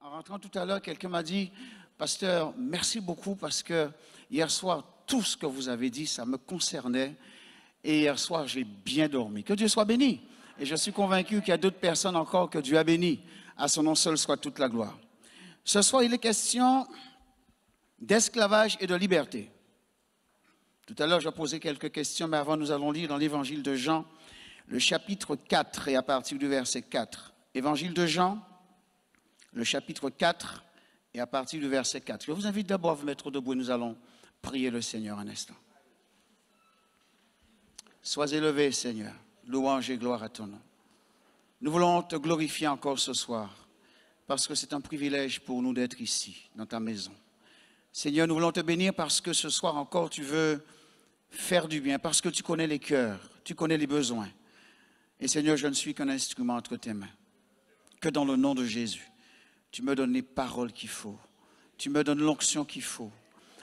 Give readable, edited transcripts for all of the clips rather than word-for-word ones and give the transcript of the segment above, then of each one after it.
En rentrant tout à l'heure, quelqu'un m'a dit, Pasteur, merci beaucoup parce que hier soir, tout ce que vous avez dit, ça me concernait. Et hier soir, j'ai bien dormi. Que Dieu soit béni. Et je suis convaincu qu'il y a d'autres personnes encore que Dieu a béni. À son nom seul soit toute la gloire. Ce soir, il est question d'esclavage et de liberté. Tout à l'heure, j'ai posé quelques questions, mais avant, nous allons lire dans l'évangile de Jean, le chapitre 4 et à partir du verset 4. Évangile de Jean, le chapitre 4 et à partir du verset 4. Je vous invite d'abord à vous mettre debout et nous allons prier le Seigneur un instant. Sois élevé, Seigneur, louange et gloire à ton nom. Nous voulons te glorifier encore ce soir parce que c'est un privilège pour nous d'être ici, dans ta maison. Seigneur, nous voulons te bénir parce que ce soir encore tu veux faire du bien, parce que tu connais les cœurs, tu connais les besoins. Et Seigneur, je ne suis qu'un instrument entre tes mains. Que dans le nom de Jésus, tu me donnes les paroles qu'il faut, tu me donnes l'onction qu'il faut,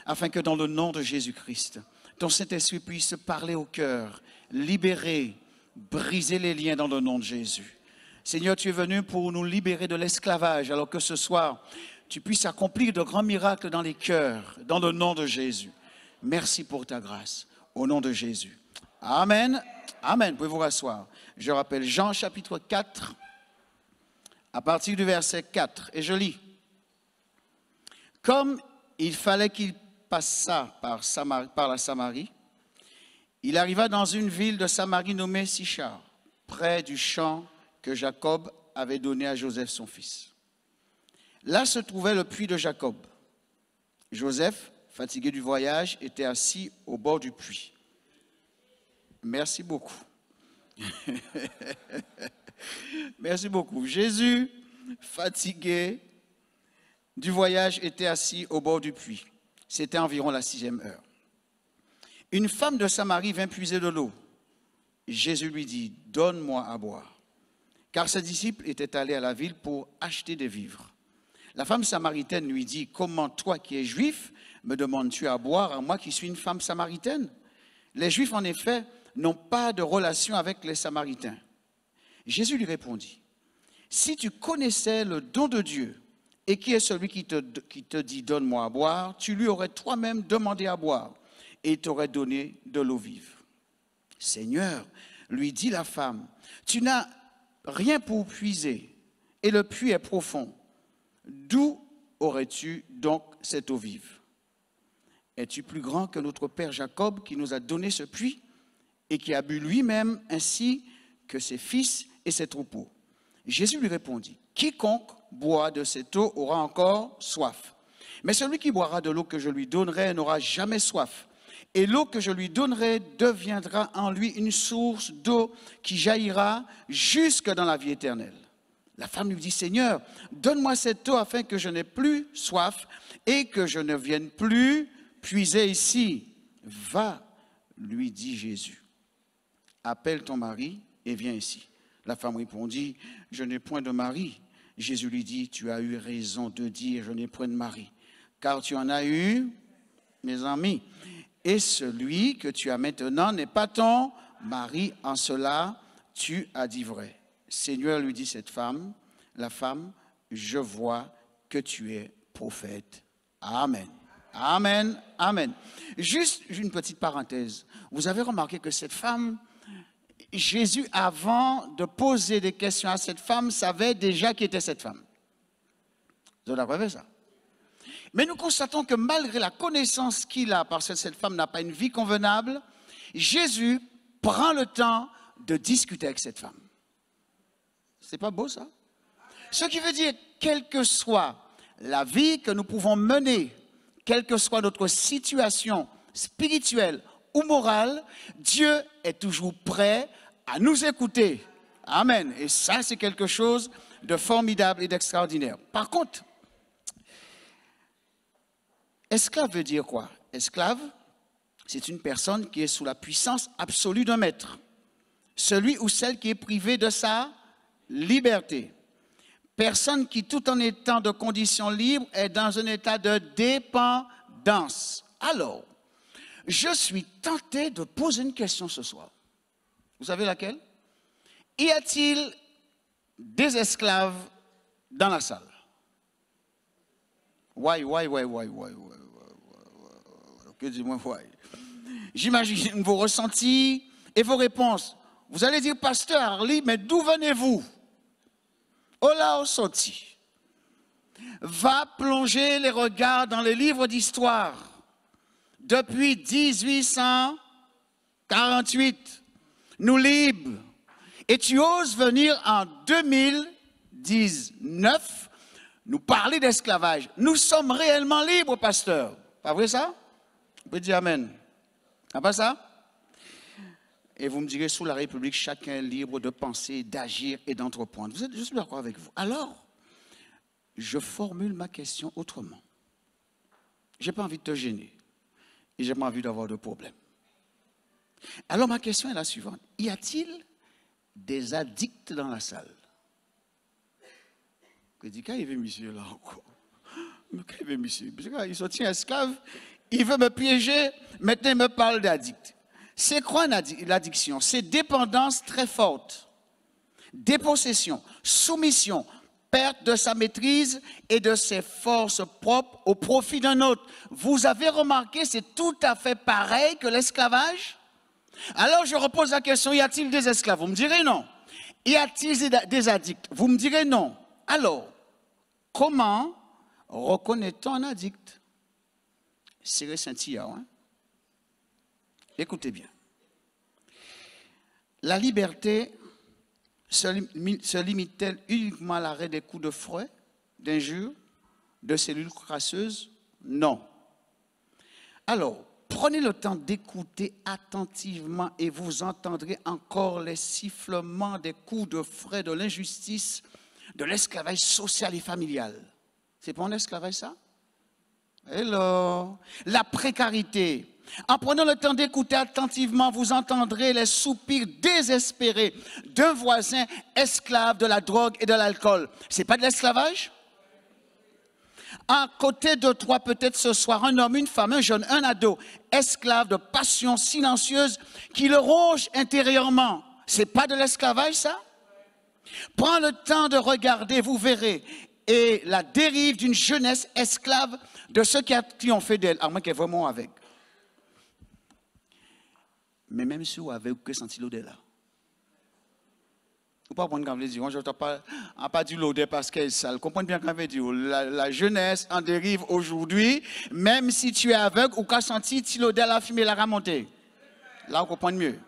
afin que dans le nom de Jésus-Christ, ton Saint-Esprit puisse parler au cœur, libérer, briser les liens dans le nom de Jésus. Seigneur, tu es venu pour nous libérer de l'esclavage, alors que ce soir, tu puisses accomplir de grands miracles dans les cœurs, dans le nom de Jésus. Merci pour ta grâce, au nom de Jésus. Amen. Amen. Vous pouvez vous rasseoir. Je rappelle Jean chapitre 4, à partir du verset 4, et je lis. Comme il fallait qu'il passât par la Samarie, il arriva dans une ville de Samarie nommée Sichar, près du champ que Jacob avait donné à Joseph son fils. Là se trouvait le puits de Jacob. Joseph, fatigué du voyage, était assis au bord du puits. Merci beaucoup. Merci beaucoup. Jésus, fatigué du voyage, était assis au bord du puits. C'était environ la 6e heure. Une femme de Samarie vint puiser de l'eau. Jésus lui dit, « Donne-moi à boire. » Car ses disciples étaient allés à la ville pour acheter des vivres. La femme samaritaine lui dit, « Comment toi qui es juif, me demandes-tu à boire à moi qui suis une femme samaritaine? » Les Juifs, en effet, n'ont pas de relation avec les Samaritains. Jésus lui répondit, « Si tu connaissais le don de Dieu et qui est celui qui te dit « Donne-moi à boire », tu lui aurais toi-même demandé à boire et il t'aurait donné de l'eau vive. « Seigneur, lui dit la femme, tu n'as rien pour puiser et le puits est profond. D'où aurais-tu donc cette eau vive? Es-tu plus grand que notre père Jacob qui nous a donné ce puits et qui a bu lui-même ainsi que ses fils et ses troupeaux? » Jésus lui répondit, « Quiconque boit de cette eau aura encore soif. Mais celui qui boira de l'eau que je lui donnerai n'aura jamais soif. Et l'eau que je lui donnerai deviendra en lui une source d'eau qui jaillira jusque dans la vie éternelle. » La femme lui dit, « Seigneur, donne-moi cette eau afin que je n'ai plus soif et que je ne vienne plus puiser ici. » « Va, lui dit Jésus, appelle ton mari et viens ici. » La femme répondit, « Je n'ai point de mari. » Jésus lui dit, « Tu as eu raison de dire, je n'ai point de mari, car tu en as eu, mes amis, et celui que tu as maintenant n'est pas ton mari, en cela tu as dit vrai. » Seigneur, lui dit cette femme, la femme, « Je vois que tu es prophète. » Amen. Amen. Amen. Juste une petite parenthèse. Vous avez remarqué que cette femme, Jésus, avant de poser des questions à cette femme, savait déjà qui était cette femme. Vous avez observé ça? Mais nous constatons que malgré la connaissance qu'il a, parce que cette femme n'a pas une vie convenable, Jésus prend le temps de discuter avec cette femme. C'est pas beau ça? Ce qui veut dire, quelle que soit la vie que nous pouvons mener, quelle que soit notre situation spirituelle ou morale, Dieu est toujours prêt à nous écouter. Amen. Et ça, c'est quelque chose de formidable et d'extraordinaire. Par contre, esclave veut dire quoi? Esclave, c'est une personne qui est sous la puissance absolue d'un maître. Celui ou celle qui est privé de sa liberté. Personne qui, tout en étant de conditions libres, est dans un état de dépendance. Alors, je suis tenté de poser une question ce soir. Vous savez laquelle? Y a-t-il des esclaves dans la salle? Why. Que dis-moi, why? J'imagine vos ressentis et vos réponses. Vous allez dire, pasteur Harley, mais d'où venez-vous? Ola Osoti va plonger les regards dans les livres d'histoire depuis 1848. Nous libres. Et tu oses venir en 2019 nous parler d'esclavage. Nous sommes réellement libres, pasteur. Pas vrai ça? Vous pouvez dire amen. Pas ça? Et vous me direz, sous la République, chacun est libre de penser, d'agir et d'entreprendre. Je suis d'accord avec vous. Alors, je formule ma question autrement. Je n'ai pas envie de te gêner. Et je n'ai pas envie d'avoir de problème. Alors, ma question est la suivante. Y a-t-il des addicts dans la salle? Je dis, quand il veut, monsieur, là encore. Mais quand il veut, monsieur? Il se tient esclave, il veut me piéger, maintenant il me parle d'addict. C'est quoi l'addiction? C'est dépendance très forte, dépossession, soumission, perte de sa maîtrise et de ses forces propres au profit d'un autre. Vous avez remarqué, c'est tout à fait pareil que l'esclavage? Alors je repose la question, y a-t-il des esclaves? Vous me direz non. Y a-t-il des addicts? Vous me direz non. Alors, comment reconnaît-on un addict? C'est Saint-Ia, hein? Écoutez bien. La liberté se limite-t-elle uniquement à l'arrêt des coups de fouet, d'injures, de cellules crasseuses? Non. Alors, prenez le temps d'écouter attentivement et vous entendrez encore les sifflements des coups de fouet, de l'injustice, de l'esclavage social et familial. C'est pas un esclavage ça? Hello. La précarité. En prenant le temps d'écouter attentivement, vous entendrez les soupirs désespérés d'un voisin esclave de la drogue et de l'alcool. C'est pas de l'esclavage? À côté de toi, peut-être ce soir, un homme, une femme, un jeune, un ado, esclave de passion silencieuse qui le ronge intérieurement. C'est pas de l'esclavage, ça? Prends le temps de regarder, vous verrez. Et la dérive d'une jeunesse esclave de ceux qui ont fait d'elle, à moins qu'elle est vraiment avec. Mais même si vous avez que senti l'odeur là. Vous ne pouvez pas prendre dire, je ne pas dit l'odeur parce qu'elle est sale. Comprenez bien quand je dire, la jeunesse en dérive aujourd'hui, même si tu es aveugle ou qu'à senti si l'odeur la fumée la remonter. Là, vous comprenez mieux.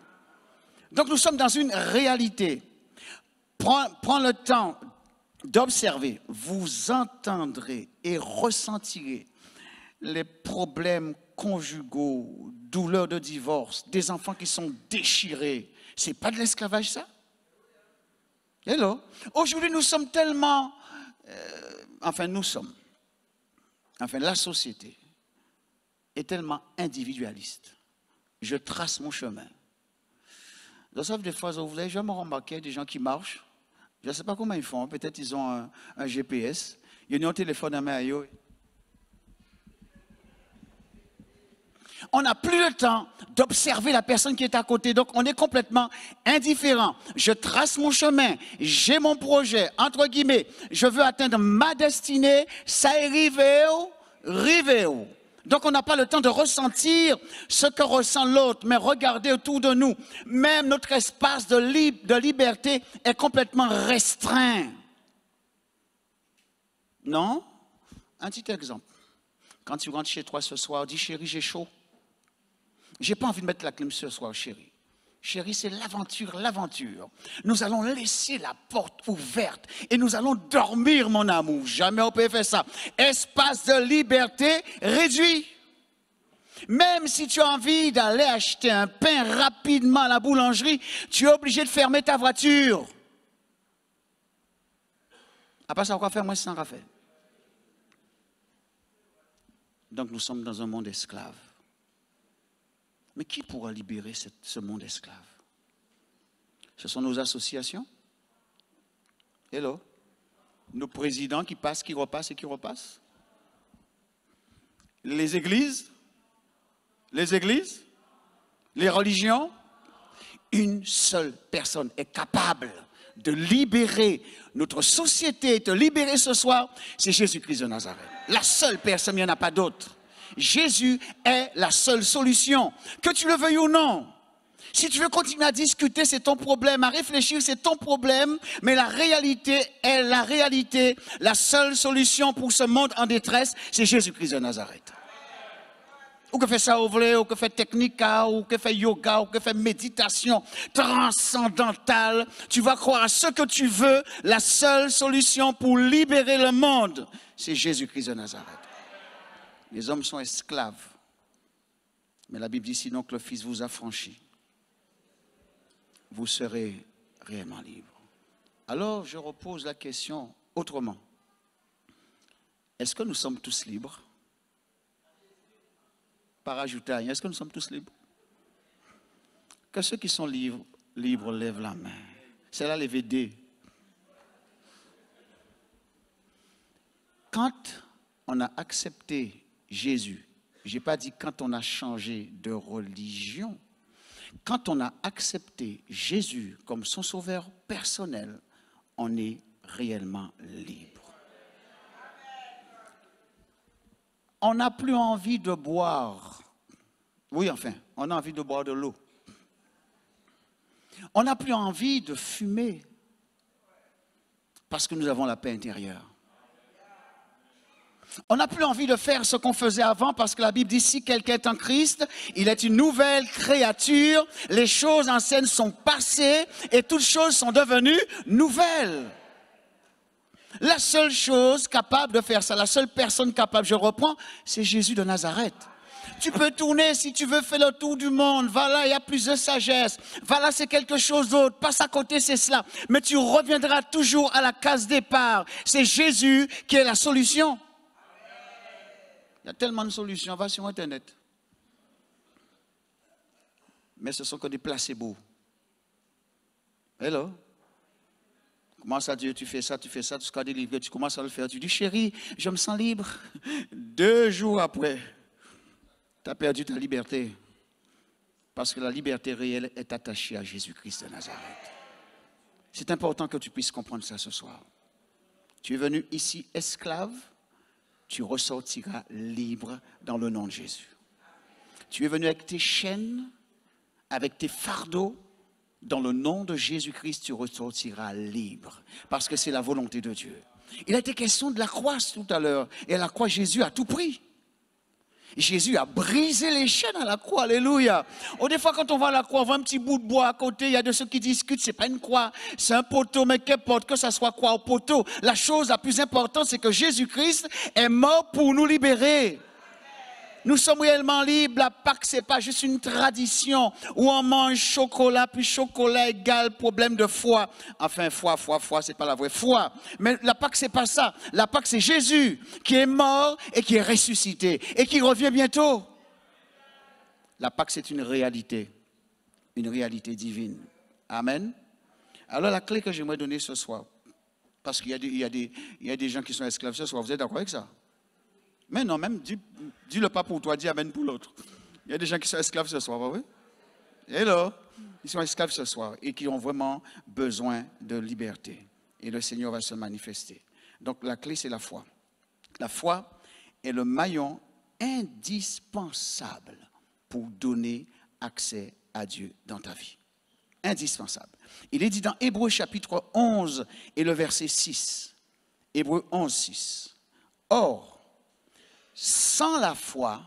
Donc nous sommes dans une réalité. Prends le temps d'observer, vous entendrez et ressentirez les problèmes conjugaux, douleurs de divorce, des enfants qui sont déchirés. C'est pas de l'esclavage ça? Hello. Aujourd'hui nous sommes tellement, la société est tellement individualiste. Je trace mon chemin. Dans ça, des fois, vous avez jamais remarqué des gens qui marchent. Je ne sais pas comment ils font. Peut-être ils ont un GPS. Ils ont un téléphone à main. On n'a plus le temps d'observer la personne qui est à côté. Donc, on est complètement indifférent. Je trace mon chemin. J'ai mon projet. Entre guillemets, je veux atteindre ma destinée. Ça est rivé. Donc, on n'a pas le temps de ressentir ce que ressent l'autre. Mais regardez autour de nous. Même notre espace de liberté est complètement restreint. Non? Un petit exemple. Quand tu rentres chez toi ce soir, dis chérie, j'ai chaud. J'ai pas envie de mettre la clim ce soir, chérie. Chérie, c'est l'aventure. Nous allons laisser la porte ouverte et nous allons dormir, mon amour. Jamais on peut faire ça. Espace de liberté réduit. Même si tu as envie d'aller acheter un pain rapidement à la boulangerie, tu es obligé de fermer ta voiture. Après ça, on va faire moins sans Raphaël. Donc nous sommes dans un monde esclave. Mais qui pourra libérer ce monde esclave? Ce sont nos associations. Hello. Nos présidents qui passent, qui repassent et qui repassent. Les églises. Les religions. Une seule personne est capable de libérer notre société, de libérer ce soir, c'est Jésus-Christ de Nazareth. La seule personne, il n'y en a pas d'autre. Jésus est la seule solution, que tu le veuilles ou non. Si tu veux continuer à discuter, c'est ton problème, à réfléchir, c'est ton problème, mais la réalité est la réalité. La seule solution pour ce monde en détresse, c'est Jésus-Christ de Nazareth. Ou que fait ça, ou que fait technique, ou que fait yoga, ou que fait méditation transcendantale. Tu vas croire à ce que tu veux. La seule solution pour libérer le monde, c'est Jésus-Christ de Nazareth. Les hommes sont esclaves. Mais la Bible dit sinon que le Fils vous a franchi, vous serez réellement libre. Alors je repose la question autrement. Est-ce que nous sommes tous libres? Par ajouter, est-ce que nous sommes tous libres? Que ceux qui sont libres lèvent la main. C'est là les VD. Quand on a accepté Jésus, je n'ai pas dit quand on a changé de religion, quand on a accepté Jésus comme son sauveur personnel, on est réellement libre. On n'a plus envie de boire. Oui, enfin, on a envie de boire de l'eau. On n'a plus envie de fumer parce que nous avons la paix intérieure. On n'a plus envie de faire ce qu'on faisait avant parce que la Bible dit si quelqu'un est en Christ, il est une nouvelle créature. Les choses anciennes sont passées et toutes choses sont devenues nouvelles. La seule chose capable de faire ça, la seule personne capable, je reprends, c'est Jésus de Nazareth. Tu peux tourner si tu veux faire le tour du monde. Va là, il y a plus de sagesse. Va là, c'est quelque chose d'autre. Passe à côté, c'est cela. Mais tu reviendras toujours à la case départ. C'est Jésus qui est la solution. Il y a tellement de solutions. Va sur Internet. Mais ce sont que des placebos. Hello? Comment ça, Dieu, tu fais ça, jusqu'à délivrer. Tu commences à le faire. Tu dis, chérie, je me sens libre. 2 jours après, tu as perdu ta liberté. Parce que la liberté réelle est attachée à Jésus-Christ de Nazareth. C'est important que tu puisses comprendre ça ce soir. Tu es venu ici esclave, tu ressortiras libre dans le nom de Jésus. Tu es venu avec tes chaînes, avec tes fardeaux. Dans le nom de Jésus-Christ, tu ressortiras libre. Parce que c'est la volonté de Dieu. Il a été question de la croix tout à l'heure. Et à la croix, Jésus a tout pris. Jésus a brisé les chaînes à la croix. Alléluia. Des fois, quand on va à la croix, on voit un petit bout de bois à côté. Il y a de ceux qui discutent. C'est pas une croix, c'est un poteau. Mais qu'importe que ça soit quoi au poteau. La chose la plus importante, c'est que Jésus-Christ est mort pour nous libérer. Nous sommes réellement libres. La Pâque, ce n'est pas juste une tradition où on mange chocolat, puis chocolat égale problème de foi. Enfin, foi, ce n'est pas la vraie foi. Mais la Pâque, ce n'est pas ça. La Pâque, c'est Jésus qui est mort et qui est ressuscité et qui revient bientôt. La Pâque, c'est une réalité divine. Amen. Alors, la clé que j'aimerais donner ce soir, parce qu'il y a des gens qui sont esclaves ce soir, vous êtes d'accord avec ça? Mais non, même, dis-le pas pour toi, dis amen pour l'autre. Il y a des gens qui sont esclaves ce soir, oui? Hello? Ils sont esclaves ce soir et qui ont vraiment besoin de liberté. Et le Seigneur va se manifester. Donc la clé, c'est la foi. La foi est le maillon indispensable pour donner accès à Dieu dans ta vie. Indispensable. Il est dit dans Hébreux chapitre 11 et le verset 6. Hébreux 11, 6. Or, sans la foi,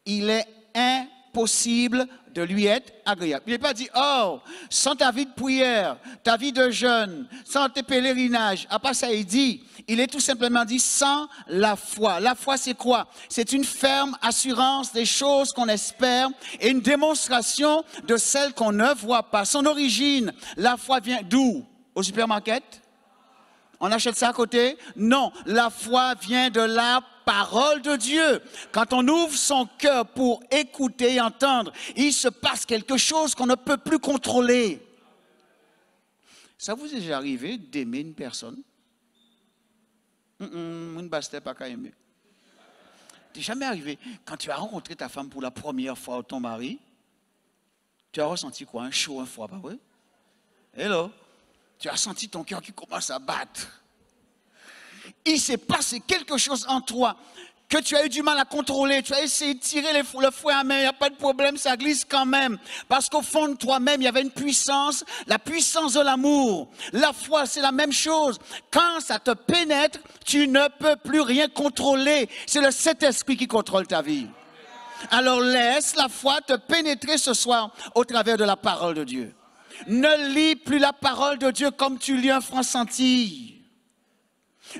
il est impossible de lui être agréable. Il n'est pas dit, oh, sans ta vie de prière, ta vie de jeûne, sans tes pèlerinages. À part ça, il est tout simplement dit, sans la foi. La foi, c'est quoi? C'est une ferme assurance des choses qu'on espère et une démonstration de celles qu'on ne voit pas. Son origine, la foi vient d'où? Au supermarché? On achète ça à côté? Non, la foi vient de la parole de Dieu. Quand on ouvre son cœur pour écouter et entendre, il se passe quelque chose qu'on ne peut plus contrôler. Ça vous est déjà arrivé d'aimer une personne? Une basse pas qu'à aimer. T'es jamais arrivé, quand tu as rencontré ta femme pour la première fois ou ton mari, tu as ressenti quoi? Un chaud, un froid, pas vrai? Hello? Tu as senti ton cœur qui commence à battre. Il s'est passé quelque chose en toi que tu as eu du mal à contrôler. Tu as essayé de tirer le fouet à main, il n'y a pas de problème, ça glisse quand même. Parce qu'au fond de toi-même, il y avait une puissance, la puissance de l'amour. La foi, c'est la même chose. Quand ça te pénètre, tu ne peux plus rien contrôler. C'est le Saint-Esprit qui contrôle ta vie. Alors laisse la foi te pénétrer ce soir au travers de la parole de Dieu. Ne lis plus la parole de Dieu comme tu lis un franc-sentille.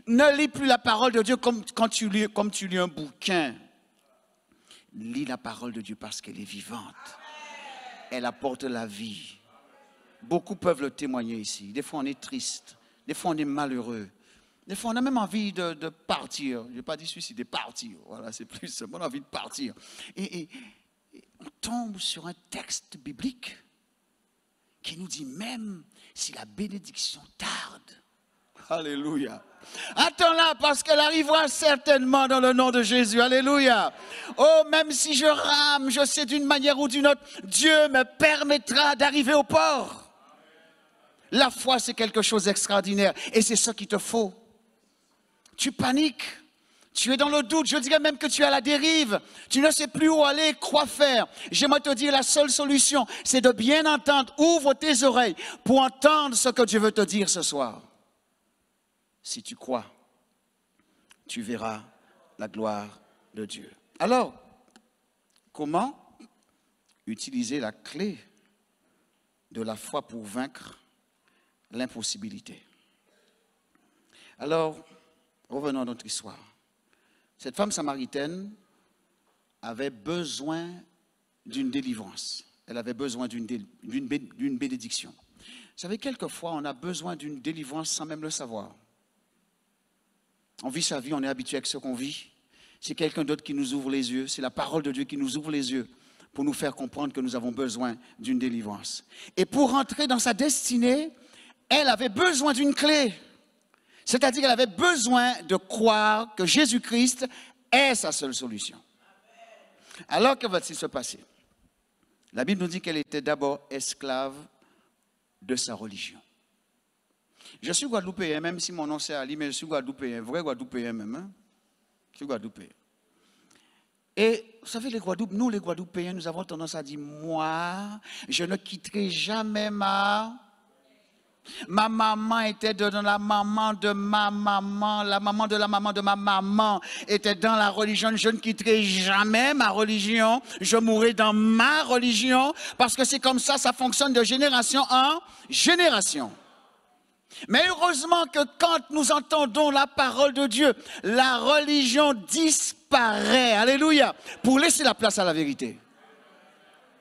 Ne lis plus la parole de Dieu comme tu lis un bouquin. Lis la parole de Dieu parce qu'elle est vivante. Elle apporte la vie. Beaucoup peuvent le témoigner ici. Des fois, on est triste. Des fois, on est malheureux. Des fois, on a même envie de partir. Je n'ai pas dit suicider, partir. Voilà, c'est plus, on a envie de partir. Et on tombe sur un texte biblique qui nous dit même si la bénédiction tarde. Alléluia. Attends-la parce qu'elle arrivera certainement dans le nom de Jésus. Alléluia. Oh, même si je rame, je sais d'une manière ou d'une autre, Dieu me permettra d'arriver au port. La foi, c'est quelque chose d'extraordinaire et c'est ça qu'il te faut. Tu paniques, tu es dans le doute, je dirais même que tu es à la dérive. Tu ne sais plus où aller, quoi faire. J'aimerais te dire, la seule solution, c'est de bien entendre. Ouvre tes oreilles pour entendre ce que Dieu veut te dire ce soir. Si tu crois, tu verras la gloire de Dieu. Alors, comment utiliser la clé de la foi pour vaincre l'impossibilité? Alors, revenons à notre histoire. Cette femme samaritaine avait besoin d'une délivrance. Elle avait besoin d'une bénédiction. Vous savez, quelquefois, on a besoin d'une délivrance sans même le savoir. On vit sa vie, on est habitué avec ce qu'on vit. C'est quelqu'un d'autre qui nous ouvre les yeux. C'est la parole de Dieu qui nous ouvre les yeux pour nous faire comprendre que nous avons besoin d'une délivrance. Et pour rentrer dans sa destinée, elle avait besoin d'une clé. C'est-à-dire qu'elle avait besoin de croire que Jésus-Christ est sa seule solution. Alors, que va-t-il se passer? La Bible nous dit qu'elle était d'abord esclave de sa religion. Je suis Guadeloupéen, même si mon nom c'est Ali, mais je suis Guadeloupéen, vrai Guadeloupéen même. Hein? Je suis Guadeloupéen. Et vous savez, nous les Guadeloupéens, nous avons tendance à dire, moi, je ne quitterai jamais ma maman était dans la maman de ma maman, la maman de la maman de ma maman était dans la religion. Je ne quitterai jamais ma religion, je mourrai dans ma religion, parce que c'est comme ça fonctionne de génération en génération. Mais heureusement que quand nous entendons la parole de Dieu, la religion disparaît, alléluia, pour laisser la place à la vérité.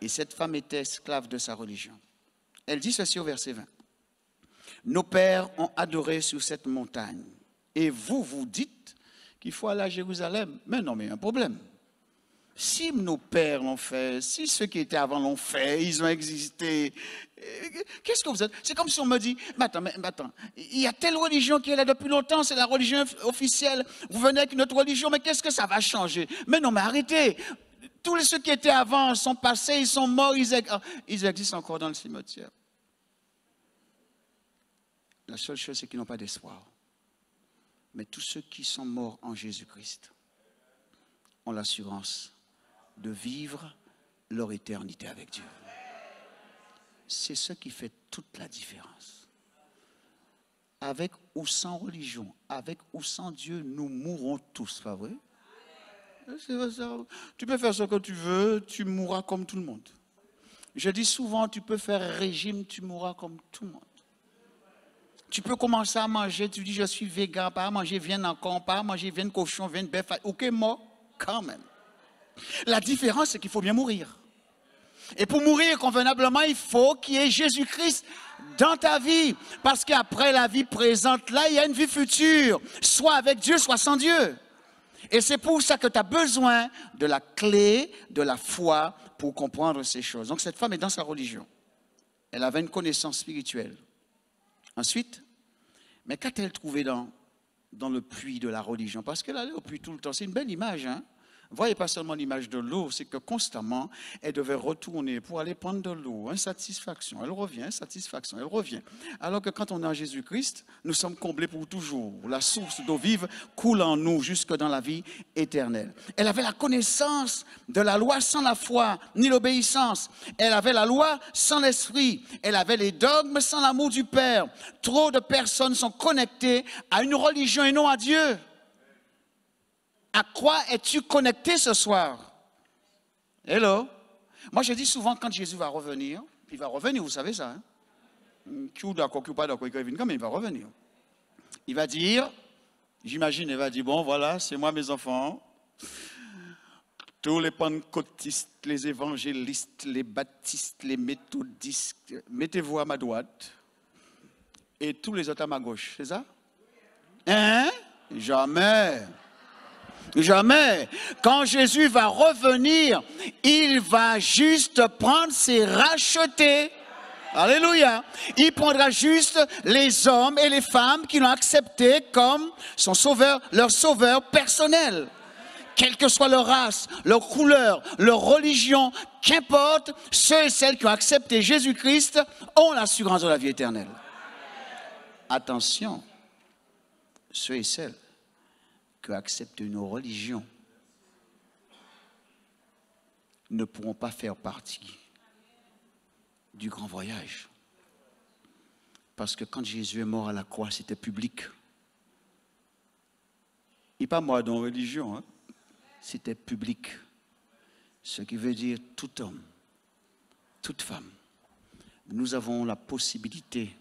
Et cette femme était esclave de sa religion. Elle dit ceci au verset 20. Nos pères ont adoré sur cette montagne. Et vous, vous dites qu'il faut aller à Jérusalem. Mais non, mais il y a un problème. Si nos pères l'ont fait, si ceux qui étaient avant l'ont fait, ils ont existé, qu'est-ce que vous êtes? C'est comme si on me dit, mais attends, il y a telle religion qui est là depuis longtemps, c'est la religion officielle, vous venez avec notre religion, mais qu'est-ce que ça va changer? Mais non, mais arrêtez, tous ceux qui étaient avant sont passés, ils sont morts, ils existent encore dans le cimetière. La seule chose, c'est qu'ils n'ont pas d'espoir. Mais tous ceux qui sont morts en Jésus-Christ ont l'assurance de vivre leur éternité avec Dieu. C'est ce qui fait toute la différence. Avec ou sans religion, avec ou sans Dieu, nous mourrons tous, pas vrai? Tu peux faire ce que tu veux, tu mourras comme tout le monde. Je dis souvent, tu peux faire régime, tu mourras comme tout le monde. Tu peux commencer à manger, tu dis je suis végan, pas à manger viande encore, pas à manger viande cochon, viande bœuf, ok, mort, quand même. La différence, c'est qu'il faut bien mourir. Et pour mourir convenablement, il faut qu'il y ait Jésus-Christ dans ta vie. Parce qu'après la vie présente, là, il y a une vie future, soit avec Dieu, soit sans Dieu. Et c'est pour ça que tu as besoin de la clé de la foi pour comprendre ces choses. Donc cette femme est dans sa religion. Elle avait une connaissance spirituelle. Ensuite, mais qu'a-t-elle trouvé dans le puits de la religion? Parce qu'elle allait au puits tout le temps. C'est une belle image, hein? Voyez pas seulement l'image de l'eau, c'est que constamment, elle devait retourner pour aller prendre de l'eau. Insatisfaction, elle revient, insatisfaction, elle revient. Alors que quand on est en Jésus-Christ, nous sommes comblés pour toujours. La source d'eau vive coule en nous jusque dans la vie éternelle. Elle avait la connaissance de la loi sans la foi, ni l'obéissance. Elle avait la loi sans l'esprit. Elle avait les dogmes sans l'amour du Père. Trop de personnes sont connectées à une religion et non à Dieu. À quoi es-tu connecté ce soir? Hello? Moi, je dis souvent, quand Jésus va revenir, il va revenir, vous savez ça. Qui ou d'accord, qui ou pas d'accord, il revient quand même, il va revenir. Il va dire, j'imagine, il va dire, bon, voilà, c'est moi mes enfants. Tous les pentecôtistes, les évangélistes, les baptistes, les méthodistes, mettez-vous à ma droite. Et tous les autres à ma gauche, c'est ça? Hein? Jamais. Jamais. Quand Jésus va revenir, il va juste prendre ses rachetés. Alléluia. Il prendra juste les hommes et les femmes qui l'ont accepté comme son sauveur, leur sauveur personnel. Quelle que soit leur race, leur couleur, leur religion, qu'importe, ceux et celles qui ont accepté Jésus-Christ ont l'assurance de la vie éternelle. Attention, ceux et celles qui acceptent une religion ne pourront pas faire partie du grand voyage. Parce que quand Jésus est mort à la croix, c'était public. Il n'est pas mort dans la religion, hein? C'était public. Ce qui veut dire tout homme, toute femme. Nous avons la possibilité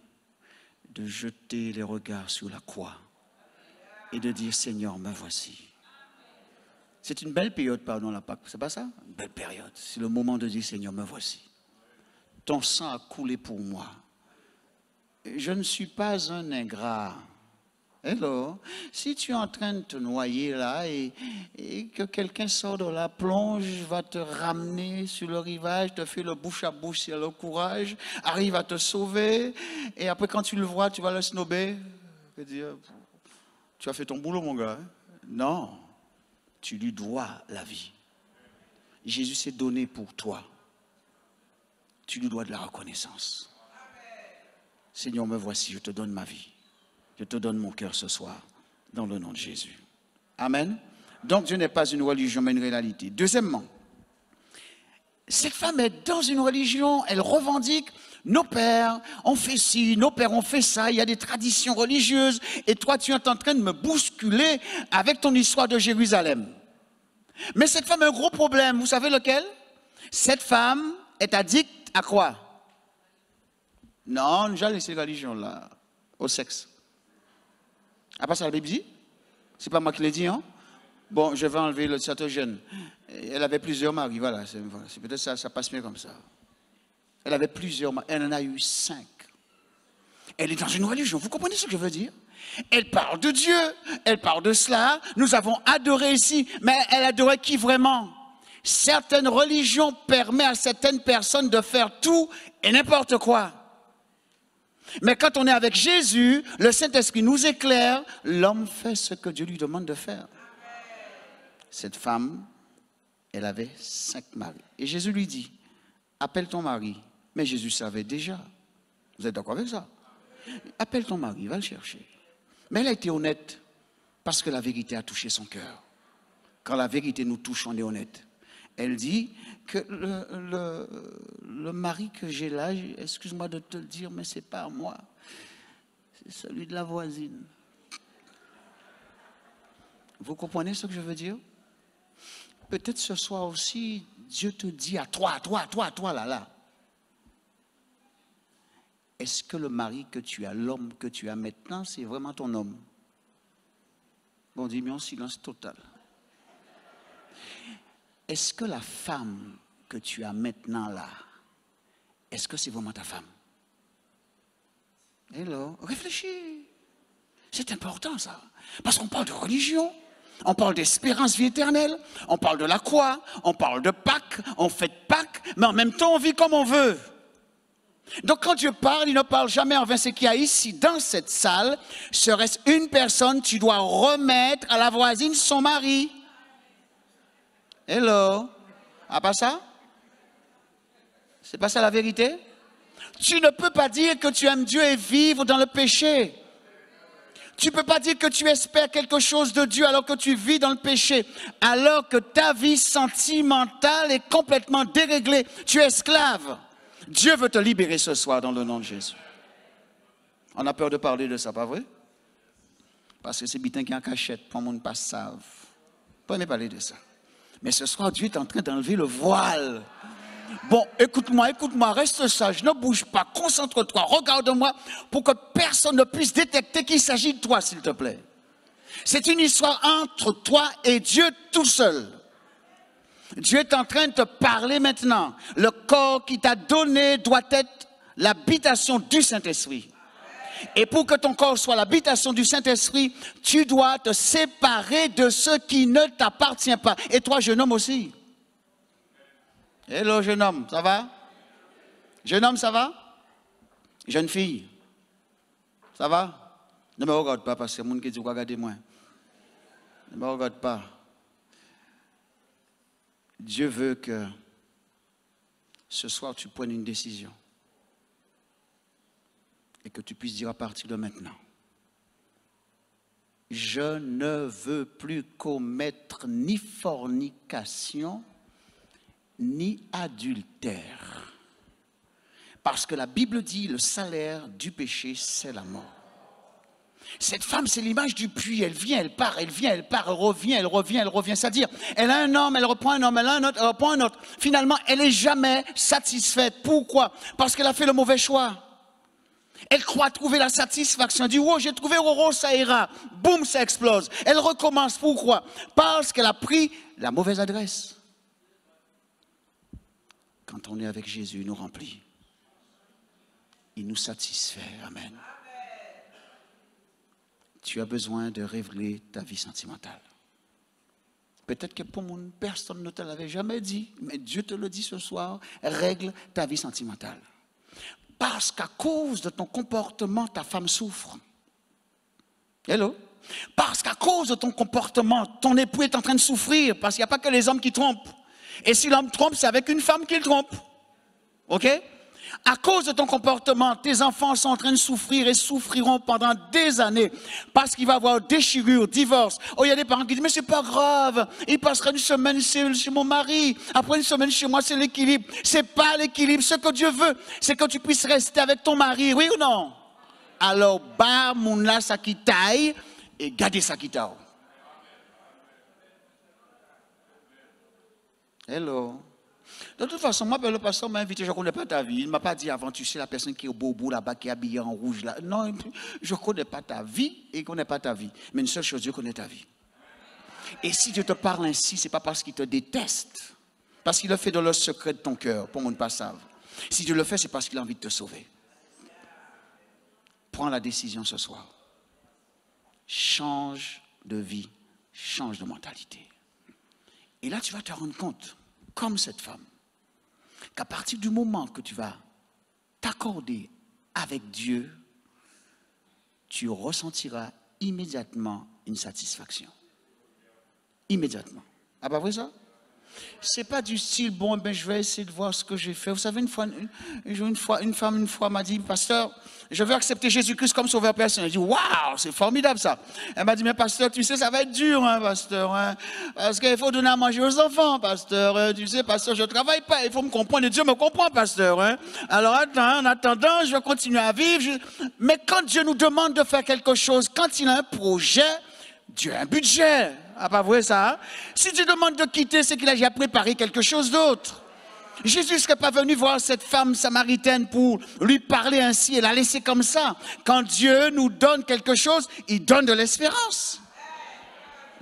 de jeter les regards sur la croix et de dire, Seigneur, me voici. C'est une belle période, pardon, la Pâque. C'est pas ça? Une belle période. C'est le moment de dire, Seigneur, me voici. Ton sang a coulé pour moi. Je ne suis pas un ingrat. Hello. Si tu es en train de te noyer là et que quelqu'un sort de la plonge, va te ramener sur le rivage, te fait le bouche à bouche si elle a le courage, arrive à te sauver, et après quand tu le vois, tu vas le snober. Dire, tu as fait ton boulot, mon gars. Non, tu lui dois la vie. Jésus s'est donné pour toi. Tu lui dois de la reconnaissance. Seigneur, me voici, je te donne ma vie. Je te donne mon cœur ce soir, dans le nom de Jésus. Amen. Donc Dieu n'est pas une religion, mais une réalité. Deuxièmement, cette femme est dans une religion, elle revendique, nos pères ont fait ci, nos pères ont fait ça, il y a des traditions religieuses, et toi tu es en train de me bousculer avec ton histoire de Jérusalem. Mais cette femme a un gros problème, vous savez lequel? Cette femme est addicte à quoi? Non, j'ai laissé la religion là, au sexe. Ah, pas ça la Bible dit? C'est pas moi qui l'ai dit, hein? Bon, je vais enlever le satogène. Elle avait plusieurs maris, voilà. C'est peut-être ça, ça passe mieux comme ça. Elle avait plusieurs maris, elle en a eu 5. Elle est dans une religion, vous comprenez ce que je veux dire? Elle parle de Dieu, elle parle de cela. Nous avons adoré ici, mais elle adorait qui vraiment? Certaines religions permettent à certaines personnes de faire tout et n'importe quoi. Mais quand on est avec Jésus, le Saint-Esprit nous éclaire, l'homme fait ce que Dieu lui demande de faire. Cette femme, elle avait 5 maris. Et Jésus lui dit, appelle ton mari. Mais Jésus savait déjà. Vous êtes d'accord avec ça? Appelle ton mari, va le chercher. Mais elle a été honnête, parce que la vérité a touché son cœur. Quand la vérité nous touche, on est honnête. Elle dit que le mari que j'ai là, excuse-moi de te le dire, mais ce n'est pas moi. C'est celui de la voisine. Vous comprenez ce que je veux dire? Peut-être ce soir aussi, Dieu te dit à toi là. Est-ce que le mari que tu as, l'homme que tu as maintenant, c'est vraiment ton homme? Bon, dis-moi en silence total. Est-ce que la femme que tu as maintenant là, est-ce que c'est vraiment ta femme? Hello, réfléchis. C'est important ça. Parce qu'on parle de religion, on parle d'espérance, vie éternelle, on parle de la croix, on parle de Pâques, on fête Pâques, mais en même temps on vit comme on veut. Donc quand Dieu parle, il ne parle jamais en vain. Ce qu'il y a ici dans cette salle, serait-ce une personne, tu dois remettre à la voisine son mari. Hello. Ah, pas ça? C'est pas ça la vérité? Tu ne peux pas dire que tu aimes Dieu et vivre dans le péché. Tu ne peux pas dire que tu espères quelque chose de Dieu alors que tu vis dans le péché, alors que ta vie sentimentale est complètement déréglée. Tu es esclave. Dieu veut te libérer ce soir dans le nom de Jésus. On a peur de parler de ça, pas vrai? Parce que c'est bitin qui est en cachette, pour le monde pas savent. Pas aimer parler de ça. Mais ce soir, Dieu est en train d'enlever le voile. Bon, écoute-moi, reste sage, ne bouge pas, concentre-toi, regarde-moi pour que personne ne puisse détecter qu'il s'agit de toi, s'il te plaît. C'est une histoire entre toi et Dieu tout seul. Dieu est en train de te parler maintenant. Le corps qui t'a donné doit être l'habitation du Saint-Esprit. Et pour que ton corps soit l'habitation du Saint-Esprit, tu dois te séparer de ce qui ne t'appartient pas. Et toi, jeune homme aussi. Hello, jeune homme, ça va? Jeune homme, ça va? Jeune fille, ça va? Ne me regarde pas parce que les gens qui disent regardez-moi. Ne me regarde pas. Dieu veut que ce soir tu prennes une décision et que tu puisses dire à partir de maintenant, je ne veux plus commettre ni fornication, ni adultère. Parce que la Bible dit, le salaire du péché, c'est la mort. Cette femme, c'est l'image du puits. Elle vient, elle part, elle vient, elle part, elle revient, elle revient, elle revient. C'est-à-dire, elle a un homme, elle reprend un homme, elle a un autre, elle reprend un autre. Finalement, elle n'est jamais satisfaite. Pourquoi? Parce qu'elle a fait le mauvais choix. Elle croit trouver la satisfaction. Elle dit, oh, j'ai trouvé Roro, ça ira. Boum, ça explose. Elle recommence. Pourquoi? Parce qu'elle a pris la mauvaise adresse. Quand on est avec Jésus, il nous remplit. Il nous satisfait. Amen. Tu as besoin de régler ta vie sentimentale. Peut-être que pour mon personne ne te l'avait jamais dit, mais Dieu te le dit ce soir, règle ta vie sentimentale. Parce qu'à cause de ton comportement, ta femme souffre. Hello? Parce qu'à cause de ton comportement, ton époux est en train de souffrir, parce qu'il n'y a pas que les hommes qui trompent. Et si l'homme trompe, c'est avec une femme qu'il trompe. OK? À cause de ton comportement, tes enfants sont en train de souffrir et souffriront pendant des années parce qu'il va y avoir déchirure, divorce. Oh, il y a des parents qui disent, mais c'est pas grave, il passera une semaine chez mon mari, après une semaine chez moi, c'est l'équilibre. C'est pas l'équilibre. Ce que Dieu veut, c'est que tu puisses rester avec ton mari, oui ou non? Alors, bah, mouna sa qui taille et gardez sa qui taille. Hello. De toute façon, moi, le pasteur m'a invité, je ne connais pas ta vie. Il ne m'a pas dit avant, tu sais, la personne qui est au bobo là-bas, qui est habillée en rouge là. Non, je ne connais pas ta vie et il ne connaît pas ta vie. Mais une seule chose, Dieu connaît ta vie. Et si Dieu te parle ainsi, ce n'est pas parce qu'il te déteste. Parce qu'il le fait dans le secret de ton cœur, pour qu'on ne pas sache. Si Dieu le fait, c'est parce qu'il a envie de te sauver. Prends la décision ce soir. Change de vie, change de mentalité. Et là, tu vas te rendre compte, comme cette femme, qu'à partir du moment que tu vas t'accorder avec Dieu, tu ressentiras immédiatement une satisfaction. Immédiatement. Ah, pas vrai ça? C'est pas du style, bon, ben, je vais essayer de voir ce que j'ai fait. Vous savez, une femme m'a dit, pasteur, je veux accepter Jésus-Christ comme sauveur personnel. J'ai dit, waouh, c'est formidable ça. Elle m'a dit, mais pasteur, tu sais, ça va être dur, hein, pasteur, hein, parce qu'il faut donner à manger aux enfants, pasteur. Tu sais, pasteur, je ne travaille pas, il faut me comprendre, et Dieu me comprend, pasteur. Hein. Alors, attends, en attendant, je vais continuer à vivre. Mais quand Dieu nous demande de faire quelque chose, quand il a un projet, Dieu a un budget. Ah, pas vrai ça? Hein? Si Dieu demande de quitter, c'est qu'il a déjà préparé quelque chose d'autre. Jésus ne serait pas venu voir cette femme samaritaine pour lui parler ainsi et la laisser comme ça. Quand Dieu nous donne quelque chose, il donne de l'espérance.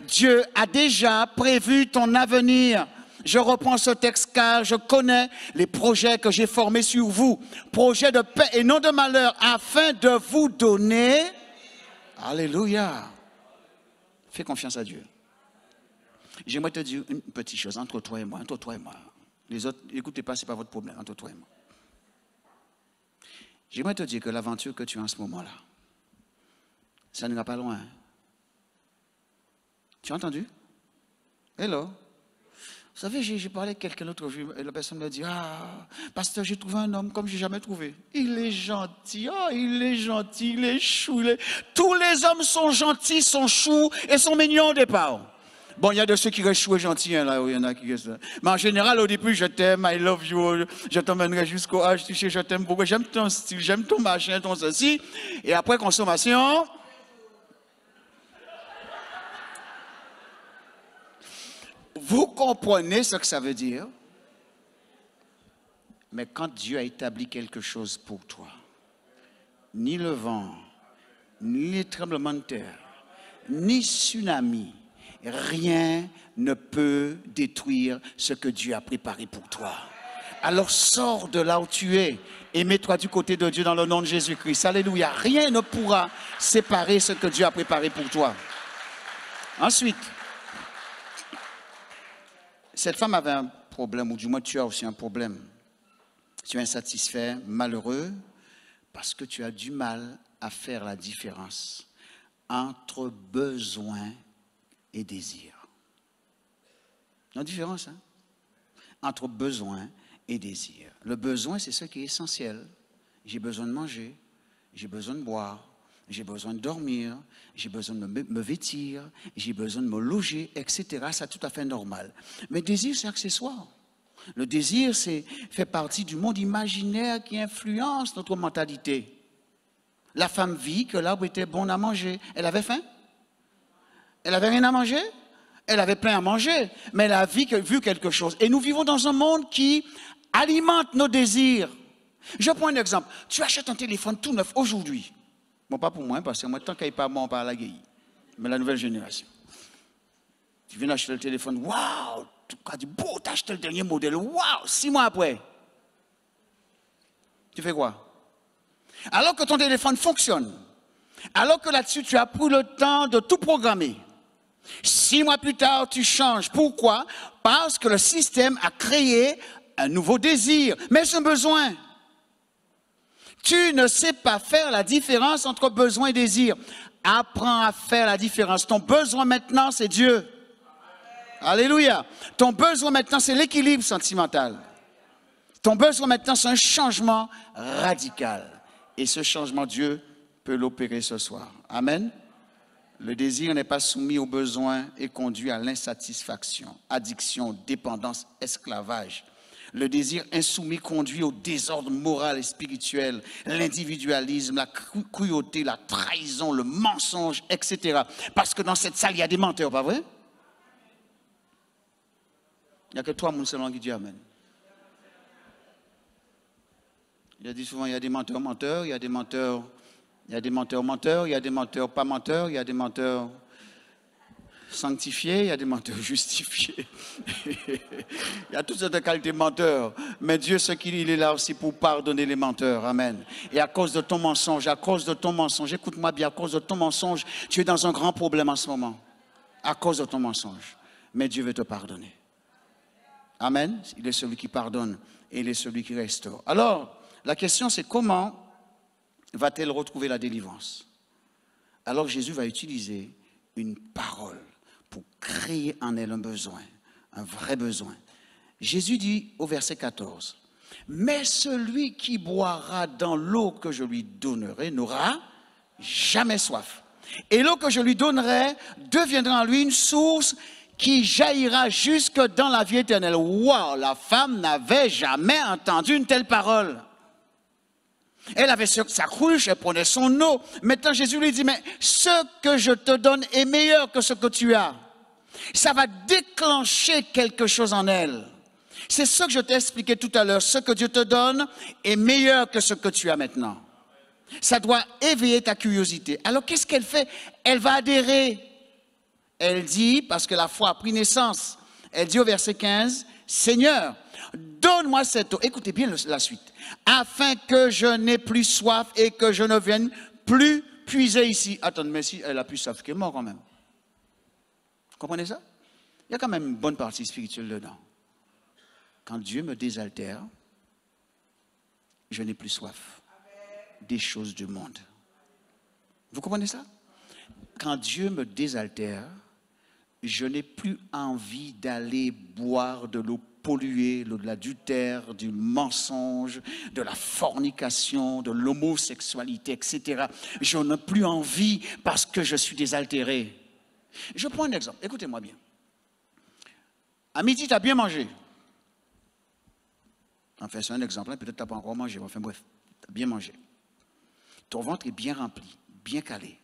Dieu a déjà prévu ton avenir. Je reprends ce texte car je connais les projets que j'ai formés sur vous. Projets de paix et non de malheur afin de vous donner. Alléluia. Fais confiance à Dieu. J'aimerais te dire une petite chose entre toi et moi. Les autres, n'écoutez pas, ce n'est pas votre problème, entre toi et moi. J'aimerais te dire que l'aventure que tu as en ce moment-là, ça n'ira pas loin. Tu as entendu? Hello? Vous savez, j'ai parlé avec quelqu'un l'autre jour, et la personne me dit, ah, pasteur, j'ai trouvé un homme comme je n'ai jamais trouvé. Il est gentil, oh, il est gentil, il est chou. Tous les hommes sont gentils, sont choux et sont mignons au départ. Bon, il y a de ceux qui restent chou et gentils, hein, là, il y en a qui restent. Mais en général, au début, je t'aime, I love you, je t'emmènerai jusqu'au âge, tu sais, je t'aime beaucoup, j'aime ton style, j'aime ton machin, ton ceci. Et après consommation, vous comprenez ce que ça veut dire? Mais quand Dieu a établi quelque chose pour toi, ni le vent, ni les tremblements de terre, ni tsunami, rien ne peut détruire ce que Dieu a préparé pour toi. Alors sors de là où tu es et mets-toi du côté de Dieu dans le nom de Jésus-Christ. Alléluia. Rien ne pourra séparer ce que Dieu a préparé pour toi. Ensuite, cette femme avait un problème, ou du moins tu as aussi un problème. Tu es insatisfait, malheureux, parce que tu as du mal à faire la différence entre besoin et désir. Il y a une différence, hein? Entre besoin et désir. Le besoin, c'est ce qui est essentiel. J'ai besoin de manger, j'ai besoin de boire, j'ai besoin de dormir, j'ai besoin de me vêtir, j'ai besoin de me loger, etc. C'est tout à fait normal. Mais le désir, c'est accessoire. Le désir, fait partie du monde imaginaire qui influence notre mentalité. La femme vit que l'arbre était bon à manger. Elle avait faim? Elle n'avait rien à manger? Elle avait plein à manger, mais elle a vu quelque chose. Et nous vivons dans un monde qui alimente nos désirs. Je prends un exemple. Tu achètes un téléphone tout neuf aujourd'hui. Bon, pas pour moi, parce que moi, tant qu'il n'y a pas moi, on parle à la gueule. Mais la nouvelle génération. Tu viens d'acheter le téléphone, waouh, tu as dit, beau, tu as acheté le dernier modèle, waouh, 6 mois après. Tu fais quoi? Alors que ton téléphone fonctionne, alors que là-dessus, tu as pris le temps de tout programmer. 6 mois plus tard, tu changes. Pourquoi? Parce que le système a créé un nouveau désir, mais c'est un besoin. Tu ne sais pas faire la différence entre besoin et désir. Apprends à faire la différence. Ton besoin maintenant, c'est Dieu. Alléluia. Ton besoin maintenant, c'est l'équilibre sentimental. Ton besoin maintenant, c'est un changement radical. Et ce changement, Dieu peut l'opérer ce soir. Amen. Le désir n'est pas soumis aux besoins et conduit à l'insatisfaction, addiction, dépendance, esclavage. Le désir insoumis conduit au désordre moral et spirituel, l'individualisme, la cruauté, la trahison, le mensonge, etc. Parce que dans cette salle, il y a des menteurs, pas vrai? Il n'y a que 3 personnes seulement qui disent Amen. Il a dit souvent, il y a des menteurs menteurs, il y a des menteurs menteurs, il y a des menteurs pas menteurs, il y a des menteurs sanctifiés, il y a des menteurs justifiés. Il y a toutes sortes de qualités de menteurs. Mais Dieu, ce qu'il est là aussi pour pardonner les menteurs. Amen. Et à cause de ton mensonge, écoute-moi bien, à cause de ton mensonge, tu es dans un grand problème en ce moment. À cause de ton mensonge. Mais Dieu veut te pardonner. Amen. Il est celui qui pardonne et il est celui qui restaure. Alors, la question c'est comment va-t-elle retrouver la délivrance? Alors Jésus va utiliser une parole pour créer en elle un besoin, un vrai besoin. Jésus dit au verset 14, « Mais celui qui boira dans l'eau que je lui donnerai n'aura jamais soif. Et l'eau que je lui donnerai deviendra en lui une source qui jaillira jusque dans la vie éternelle. » Wow, la femme n'avait jamais entendu une telle parole. Elle avait sa cruche, elle prenait son eau. Maintenant, Jésus lui dit, mais ce que je te donne est meilleur que ce que tu as. Ça va déclencher quelque chose en elle. C'est ce que je t'ai expliqué tout à l'heure. Ce que Dieu te donne est meilleur que ce que tu as maintenant. Ça doit éveiller ta curiosité. Alors, qu'est-ce qu'elle fait? Elle va adhérer. Elle dit, parce que la foi a pris naissance, elle dit au verset 15, « Seigneur, donne-moi cette eau. » Écoutez bien la suite. « Afin que je n'ai plus soif et que je ne vienne plus puiser ici. » Attends, mais si elle a plus soif qu'elle est morte quand même. Vous comprenez ça? Il y a quand même une bonne partie spirituelle dedans. Quand Dieu me désaltère, je n'ai plus soif des choses du monde. Vous comprenez ça? Quand Dieu me désaltère, je n'ai plus envie d'aller boire de l'eau polluée, de l'adultère, du mensonge, de la fornication, de l'homosexualité, etc. Je n'ai plus envie parce que je suis désaltéré. Je prends un exemple, écoutez-moi bien. À midi, tu as bien mangé. Enfin, c'est un exemple, peut-être que tu n'as pas encore mangé, enfin bref, tu as bien mangé. Ton ventre est bien rempli, bien calé.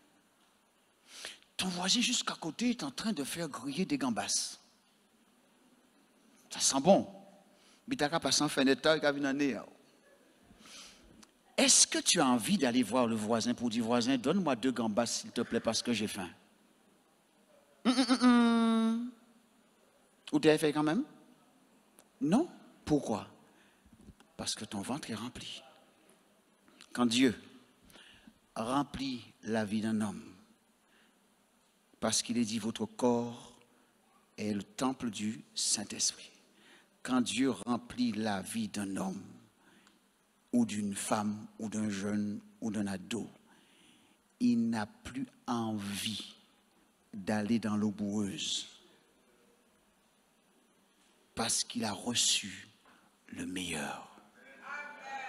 Ton voisin jusqu'à côté est en train de faire griller des gambas. Ça sent bon. Mais tu n'as pas sans fenêtre, tu as vu l'année. Est-ce que tu as envie d'aller voir le voisin pour dire, voisin, donne-moi 2 gambas s'il te plaît parce que j'ai faim? Ou tu as fait quand même? Non. Pourquoi? Parce que ton ventre est rempli. Quand Dieu remplit la vie d'un homme, parce qu'il est dit, votre corps est le temple du Saint-Esprit. Quand Dieu remplit la vie d'un homme, ou d'une femme, ou d'un jeune, ou d'un ado, il n'a plus envie d'aller dans l'eau boueuse, parce qu'il a reçu le meilleur.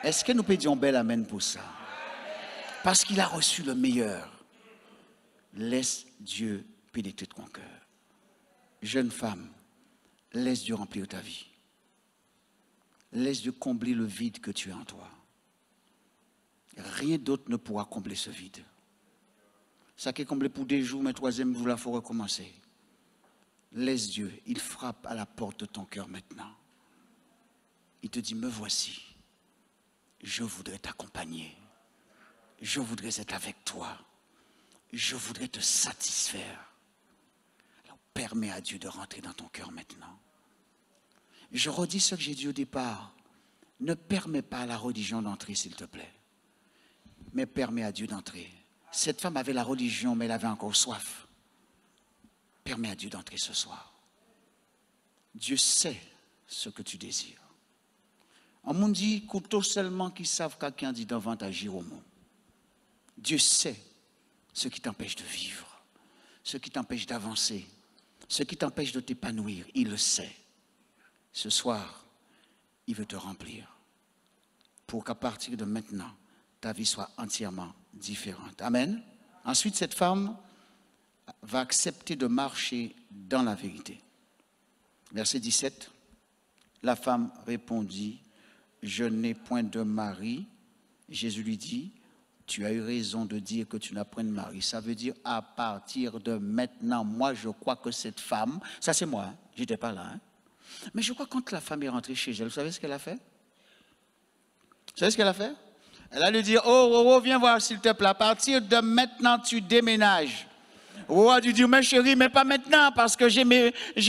Est-ce que nous pouvons dire un bel amen pour ça? Parce qu'il a reçu le meilleur. Laisse Dieu pénétrer ton cœur. Jeune femme, laisse Dieu remplir ta vie. Laisse Dieu combler le vide que tu as en toi. Rien d'autre ne pourra combler ce vide. Ça qui est comblé pour des jours, mais troisième jour, il faut recommencer. Laisse Dieu, il frappe à la porte de ton cœur maintenant. Il te dit, me voici. Je voudrais t'accompagner. Je voudrais être avec toi. Je voudrais te satisfaire. Alors, permets à Dieu de rentrer dans ton cœur maintenant. Je redis ce que j'ai dit au départ. Ne permets pas à la religion d'entrer, s'il te plaît. Mais permets à Dieu d'entrer. Cette femme avait la religion, mais elle avait encore soif. Permets à Dieu d'entrer ce soir. Dieu sait ce que tu désires. On m'a dit, couteau seulement qui savent quelqu'un dit devant agir au monde. Dieu sait ce qui t'empêche de vivre, ce qui t'empêche d'avancer, ce qui t'empêche de t'épanouir. Il le sait. Ce soir, il veut te remplir pour qu'à partir de maintenant, ta vie soit entièrement différente. Amen. Ensuite, cette femme va accepter de marcher dans la vérité. Verset 17. La femme répondit, je n'ai point de mari. Jésus lui dit, tu as eu raison de dire que tu n'as point de mari. Ça veut dire à partir de maintenant, moi je crois que cette femme, ça c'est moi, je n'étais pas là. Hein? Mais je crois que quand la femme est rentrée chez elle, vous savez ce qu'elle a fait? Vous savez ce qu'elle a fait? Elle a lui dit, oh, viens voir s'il te plaît, à partir de maintenant tu déménages. Oh, a dû dire, mais chérie, mais pas maintenant, parce que j'ai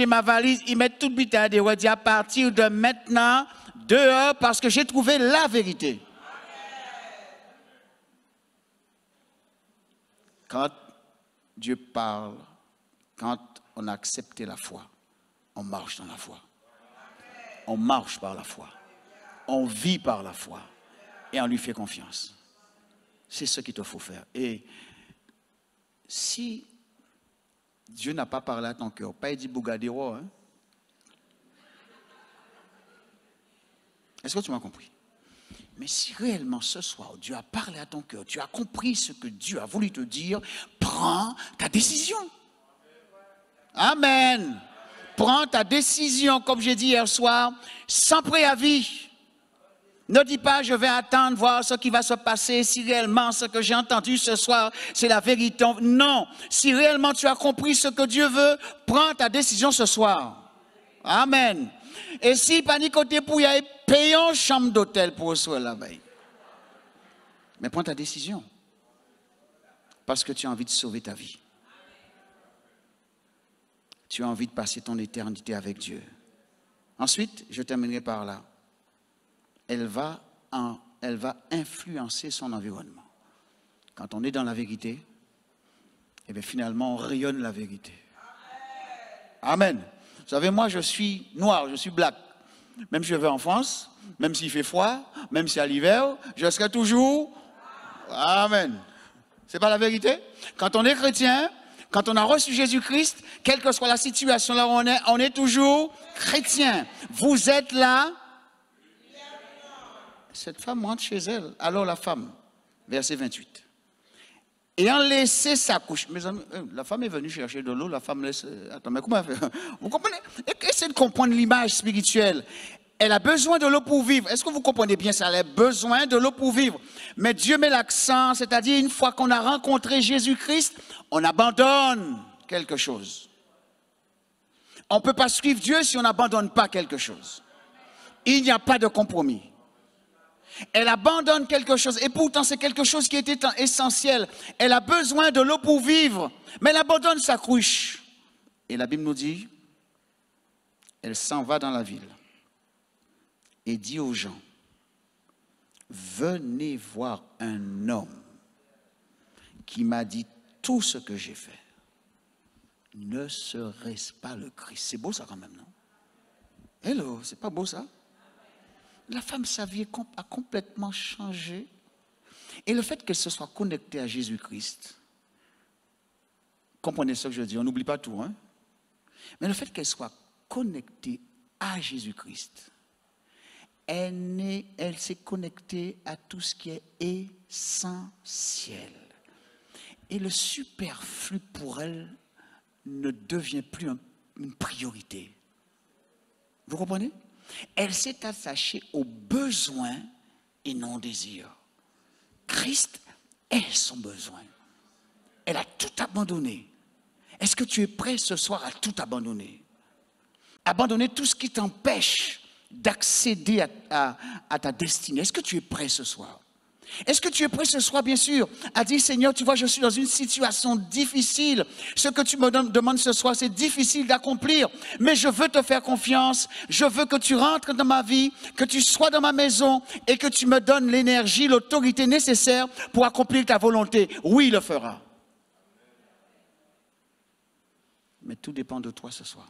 ma valise, ils mettent toute bitade. Et on dit, à partir de maintenant, dehors, parce que j'ai trouvé la vérité. Quand Dieu parle, quand on a accepté la foi, on marche dans la foi. On marche par la foi. On vit par la foi. Et on lui fait confiance. C'est ce qu'il te faut faire. Et si Dieu n'a pas parlé à ton cœur, pas dit Bougadero, hein? Est-ce que tu m'as compris? Mais si réellement ce soir, Dieu a parlé à ton cœur, tu as compris ce que Dieu a voulu te dire, prends ta décision. Amen. Prends ta décision, comme j'ai dit hier soir, sans préavis. Ne dis pas, je vais attendre, voir ce qui va se passer, si réellement ce que j'ai entendu ce soir, c'est la vérité. Non, si réellement tu as compris ce que Dieu veut, prends ta décision ce soir. Amen. Et si panique côté pour y aller, payons chambre d'hôtel pour recevoir la veille. Mais prends ta décision. Parce que tu as envie de sauver ta vie. Tu as envie de passer ton éternité avec Dieu. Ensuite, je terminerai par là. Elle va influencer son environnement. Quand on est dans la vérité, et bien finalement, on rayonne la vérité. Amen. Vous savez, moi, je suis noir, je suis black. Même si je vais en France, même s'il fait froid, même si à l'hiver, je serai toujours... Amen. C'est pas la vérité? Quand on est chrétien, Quand on a reçu Jésus-Christ, quelle que soit la situation là où on est toujours chrétien. Vous êtes là. Cette femme rentre chez elle. Alors la femme, verset 28. Ayant laissé sa couche. Mes amis, la femme est venue chercher de l'eau, la femme laisse. Attends, mais comment elle fait? Vous comprenez? Essayez de comprendre l'image spirituelle. Elle a besoin de l'eau pour vivre. Est-ce que vous comprenez bien ça? Elle a besoin de l'eau pour vivre. Mais Dieu met l'accent, c'est-à-dire une fois qu'on a rencontré Jésus-Christ, on abandonne quelque chose. On ne peut pas suivre Dieu si on n'abandonne pas quelque chose. Il n'y a pas de compromis. Elle abandonne quelque chose et pourtant c'est quelque chose qui était essentiel. Elle a besoin de l'eau pour vivre, mais elle abandonne sa cruche. Et la Bible nous dit, elle s'en va dans la ville et dit aux gens, venez voir un homme qui m'a dit tout ce que j'ai fait. Ne serait-ce pas le Christ? C'est beau ça quand même, non? Hello, c'est pas beau ça? La femme, sa vie a complètement changé. Et le fait qu'elle se soit connectée à Jésus-Christ, comprenez ce que je dis, on n'oublie pas tout, hein? Mais le fait qu'elle soit connectée à Jésus-Christ, elle s'est connectée à tout ce qui est essentiel. Et le superflu pour elle ne devient plus une priorité. Vous comprenez? Elle s'est attachée aux besoins et non aux désirs. Christ est son besoin. Elle a tout abandonné. Est-ce que tu es prêt ce soir à tout abandonner? Abandonner tout ce qui t'empêche d'accéder à ta destinée. Est-ce que tu es prêt ce soir? Est-ce que tu es prêt ce soir, bien sûr, à dire, Seigneur, tu vois, je suis dans une situation difficile. Ce que tu me demandes ce soir, c'est difficile d'accomplir. Mais je veux te faire confiance. Je veux que tu rentres dans ma vie, que tu sois dans ma maison et que tu me donnes l'énergie, l'autorité nécessaire pour accomplir ta volonté. Oui, il le fera. Mais tout dépend de toi ce soir.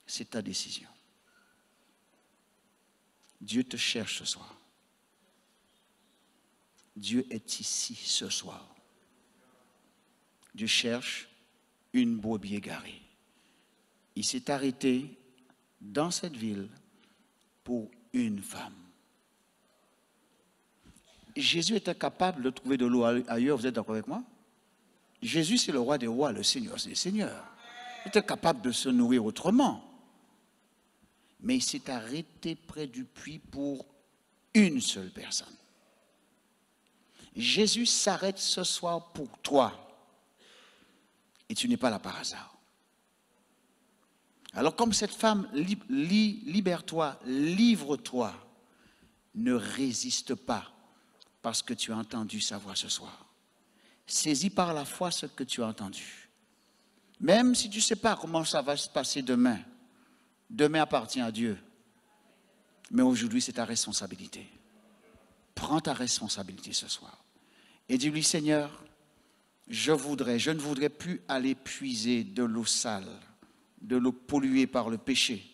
C'est ta décision. Dieu te cherche ce soir. Dieu est ici ce soir. Dieu cherche une brebis égarée. Il s'est arrêté dans cette ville pour une femme. Jésus était capable de trouver de l'eau ailleurs, vous êtes d'accord avec moi? Jésus, c'est le roi des rois, le Seigneur, c'est le Seigneur. Il était capable de se nourrir autrement. Mais il s'est arrêté près du puits pour une seule personne. Jésus s'arrête ce soir pour toi. Et tu n'es pas là par hasard. Alors comme cette femme, libère-toi, livre-toi. Ne résiste pas parce que tu as entendu sa voix ce soir. Saisis par la foi ce que tu as entendu. Même si tu ne sais pas comment ça va se passer demain. Demain appartient à Dieu. Mais aujourd'hui, c'est ta responsabilité. Prends ta responsabilité ce soir. Et dis-lui, Seigneur, je ne voudrais plus aller puiser de l'eau sale, de l'eau polluée par le péché.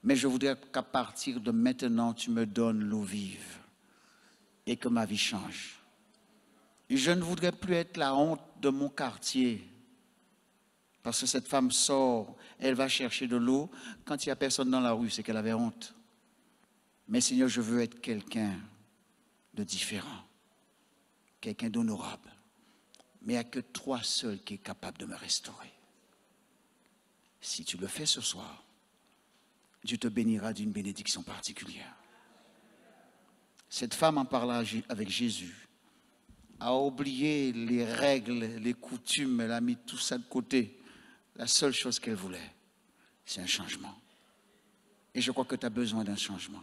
Mais je voudrais qu'à partir de maintenant, tu me donnes l'eau vive et que ma vie change. Et je ne voudrais plus être la honte de mon quartier. Parce que cette femme sort, elle va chercher de l'eau. Quand il n'y a personne dans la rue, c'est qu'elle avait honte. Mais Seigneur, je veux être quelqu'un de différent. Quelqu'un d'honorable. Mais il n'y a que toi seul qui est capable de me restaurer. Si tu le fais ce soir, Dieu te bénira d'une bénédiction particulière. Cette femme en parlant avec Jésus a oublié les règles, les coutumes, elle a mis tout ça de côté. La seule chose qu'elle voulait, c'est un changement. Et je crois que tu as besoin d'un changement.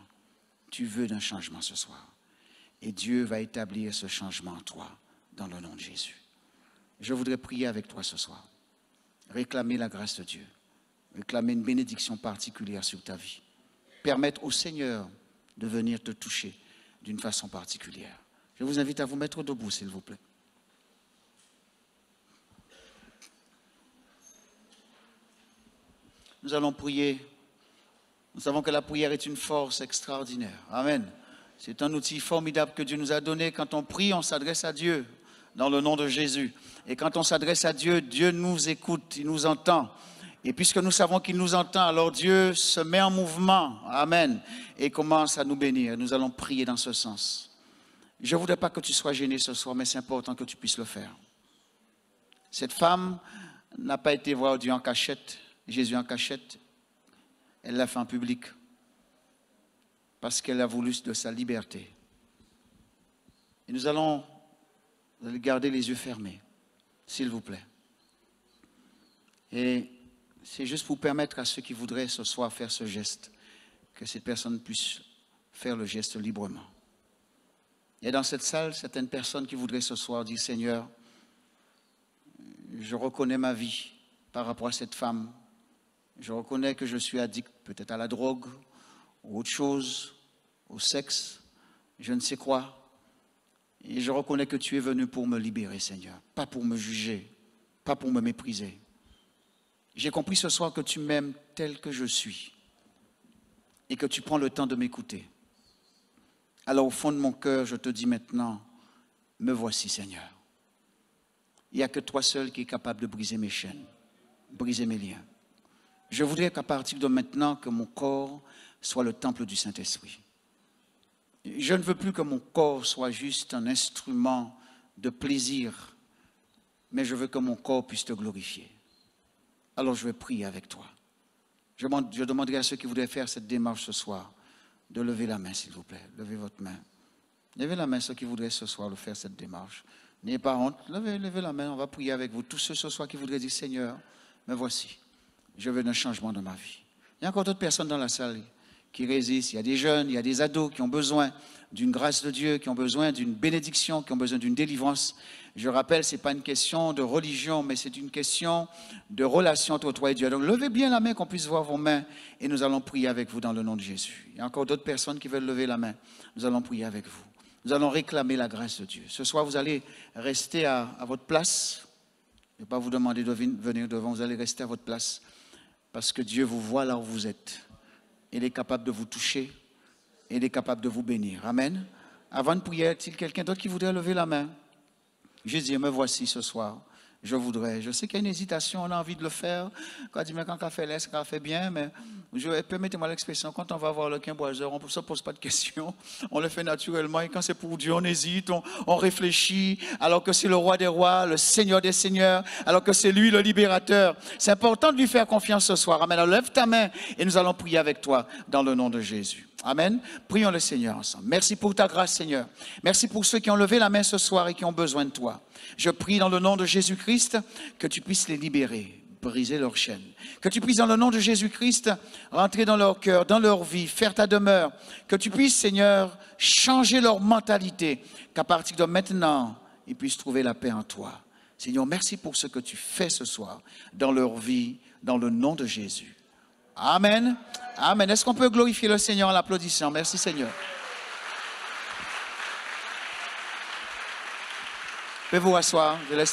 Tu veux d'un changement ce soir. Et Dieu va établir ce changement en toi, dans le nom de Jésus. Je voudrais prier avec toi ce soir. Réclamer la grâce de Dieu. Réclamer une bénédiction particulière sur ta vie. Permettre au Seigneur de venir te toucher d'une façon particulière. Je vous invite à vous mettre debout, s'il vous plaît. Nous allons prier. Nous savons que la prière est une force extraordinaire. Amen. C'est un outil formidable que Dieu nous a donné. Quand on prie, on s'adresse à Dieu. dans le nom de Jésus. Et quand on s'adresse à Dieu, Dieu nous écoute, il nous entend. Et puisque nous savons qu'il nous entend, alors Dieu se met en mouvement, amen, et commence à nous bénir. Nous allons prier dans ce sens. Je ne voudrais pas que tu sois gêné ce soir, mais c'est important que tu puisses le faire. Cette femme n'a pas été voir Dieu en cachette, Jésus en cachette. Elle l'a fait en public parce qu'elle a voulu de sa liberté. Et nous allons garder les yeux fermés, s'il vous plaît. Et c'est juste pour permettre à ceux qui voudraient ce soir faire ce geste, que cette personne puisse faire le geste librement. Il y a dans cette salle certaines personnes qui voudraient ce soir dire, Seigneur, je reconnais ma vie par rapport à cette femme. Je reconnais que je suis addict peut-être à la drogue, ou autre chose, au sexe, je ne sais quoi. Et je reconnais que tu es venu pour me libérer, Seigneur, pas pour me juger, pas pour me mépriser. J'ai compris ce soir que tu m'aimes tel que je suis et que tu prends le temps de m'écouter. Alors au fond de mon cœur, je te dis maintenant, me voici, Seigneur. Il n'y a que toi seul qui es capable de briser mes chaînes, briser mes liens. Je voudrais qu'à partir de maintenant, que mon corps soit le temple du Saint-Esprit. Je ne veux plus que mon corps soit juste un instrument de plaisir, mais je veux que mon corps puisse te glorifier. Alors je vais prier avec toi. Je demanderai à ceux qui voudraient faire cette démarche ce soir de lever la main, s'il vous plaît. Levez votre main. Levez la main, ceux qui voudraient ce soir faire cette démarche. N'ayez pas honte. Levez la main, on va prier avec vous. Tous ceux ce soir qui voudraient dire, Seigneur, me voici. Je veux un changement dans ma vie. Il y a encore d'autres personnes dans la salle qui résistent. Il y a des jeunes, il y a des ados qui ont besoin d'une grâce de Dieu, qui ont besoin d'une bénédiction, qui ont besoin d'une délivrance. Je rappelle, ce n'est pas une question de religion, mais c'est une question de relation entre toi et Dieu. Donc, levez bien la main, qu'on puisse voir vos mains, et nous allons prier avec vous dans le nom de Jésus. Il y a encore d'autres personnes qui veulent lever la main. Nous allons prier avec vous. Nous allons réclamer la grâce de Dieu. Ce soir, vous allez rester à votre place. Je ne vais pas vous demander de venir devant, vous allez rester à votre place, parce que Dieu vous voit là où vous êtes. Il est capable de vous toucher, il est capable de vous bénir. Amen. Avant de prier, est-il quelqu'un d'autre qui voudrait lever la main? Je dis, me voici ce soir. Je voudrais. Je sais qu'il y a une hésitation, on a envie de le faire. Quand on dit, mais quand on fait l'aise, quand on fait bien, mais permettez-moi l'expression, quand on va voir le quimboiseur, on ne se pose pas de questions. On le fait naturellement. Et quand c'est pour Dieu, on hésite, on réfléchit, alors que c'est le roi des rois, le Seigneur des seigneurs, alors que c'est lui le libérateur. C'est important de lui faire confiance ce soir. Amen. Alors, lève ta main et nous allons prier avec toi dans le nom de Jésus. Amen. Prions le Seigneur ensemble. Merci pour ta grâce, Seigneur. Merci pour ceux qui ont levé la main ce soir et qui ont besoin de toi. Je prie dans le nom de Jésus-Christ que tu puisses les libérer, briser leurs chaînes. Que tu puisses dans le nom de Jésus-Christ rentrer dans leur cœur, dans leur vie, faire ta demeure. Que tu puisses, Seigneur, changer leur mentalité. Qu'à partir de maintenant, ils puissent trouver la paix en toi. Seigneur, merci pour ce que tu fais ce soir dans leur vie, dans le nom de Jésus. Amen. Amen. Est-ce qu'on peut glorifier le Seigneur en l'applaudissant? Merci Seigneur. Pouvez-vous asseoir? Je laisse